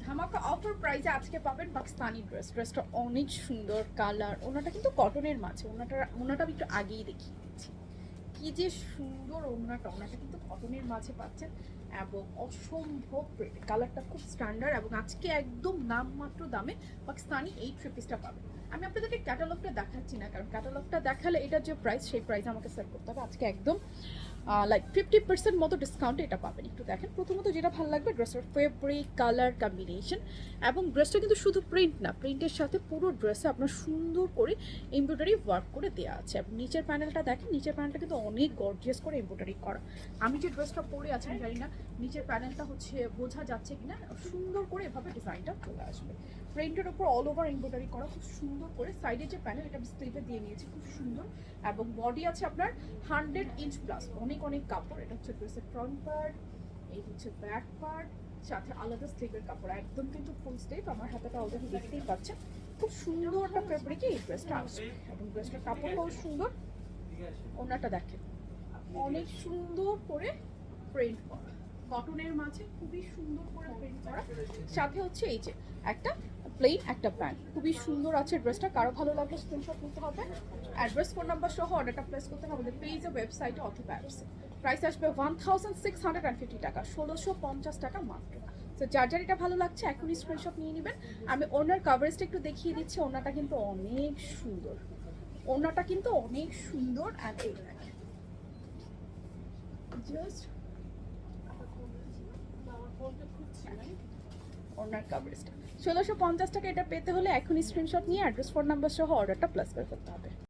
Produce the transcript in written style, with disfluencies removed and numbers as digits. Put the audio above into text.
ধামাকা অফার প্রাইসে আজকে পাবেন পাকিস্তানি ড্রেসটা অনেক সুন্দর কালার, ওনাটা কিন্তু কটনের মাঝে, ওনাটা আমি একটু আগেই দেখিয়ে দিচ্ছি কি যে সুন্দর ওনাটা কিন্তু কটনের মাঝে পাচ্ছেন এবং অসম্ভব প্রিটি, কালারটা খুব স্ট্যান্ডার্ড এবং আজকে একদম নামমাত্র দামে পাকিস্তানি এই থ্রি পিসটা পাবেন। আমি আপনাদেরকে ক্যাটালগটা দেখাচ্ছি না, কারণ ক্যাটালগটা দেখালে এটা যে প্রাইস সেই প্রাইস আমাকে সেট করতে হবে। আজকে একদম লাইক 50% মতো ডিসকাউন্টে এটা পাবেন। একটু দেখেন, প্রথমত যেটা ভালো লাগবে ড্রেসের ফেব্রিক কালার কম্বিনেশন, এবং ড্রেসটা কিন্তু শুধু প্রিন্ট না, প্রিন্টের সাথে পুরো ড্রেসে আপনার সুন্দর করে এমব্রয়ডারি ওয়ার্ক করে দেওয়া আছে। এবং নিচের প্যানেলটা দেখেন, নিচের প্যানেলটা কিন্তু অনেক গর্জিয়াস করে এমব্রয়ডারি করা। আমি যে ড্রেসটা পরে আছি আমি জানি না নিচের প্যানেলটা হচ্ছে বোঝা যাচ্ছে কিনা, সুন্দর করে এভাবে ডিজাইনটা চলে আসবে। প্রিন্টের উপর অল ওভার এমব্রয়ডারি করা খুব সুন্দর করে। সাইডে যে প্যানেল এটা স্লিভে দিয়ে নিয়েছি খুব সুন্দর, এবং বডি আছে আপনার 100 ইঞ্চ প্লাস, অনেক অনেক কাপড়। এটা হচ্ছে ড্রেসের ফ্রন্ট পার্ট, এই হচ্ছে ব্যাক পার্ট, সাথে আলাদা স্লিভের কাপড়, একদম কিন্তু ফুল স্লিভ। আমার হাতাটা অলরেডি দেখতেই পাচ্ছেন, খুব সুন্দর একটা ফেব্রিকে এই ড্রেসটা আসবে এবং ড্রেসটার কাপড়টাও সুন্দর। ওনাটা দেখেন অনেক সুন্দর করে প্রিন্ট করা, কটনের মাঝে খুবই সুন্দর করে প্রিন্ট করা, সাথে হচ্ছে এই যে একটা প্লেন একটা প্যান্ট, খুবই সুন্দর আছে ড্রেসটা। কারো ভালো লাগলে স্ক্রিনশট নিতে হবে, অ্যাড্রেস ফোন নাম্বার সহ অর্ডারটা প্লেস করতে হবে আমাদের পেজে, ওয়েবসাইটে অথবা অ্যাপসে। প্রাইস আসবে 1650 টাকা, 1650 টাকা মাত্র। তো যার যার এটা ভালো লাগছে এখনই স্ক্রিনশট নিয়ে নেবেন। আমি ওনার কাভারেজটা একটু দেখিয়ে দিচ্ছি, ওনাটা কিন্তু অনেক সুন্দর, ওনাটা কিন্তু অনেক সুন্দর। অ্যান্ড এই দেখেন জাস্ট ওনার কাভারেজটা 1650 টাকা। এটা পেতে হলে এখনই স্ক্রিনশট নিয়ে অ্যাড্রেস ফোন নাম্বার সহ অর্ডারটা প্লেস করে ফেলতে হবে।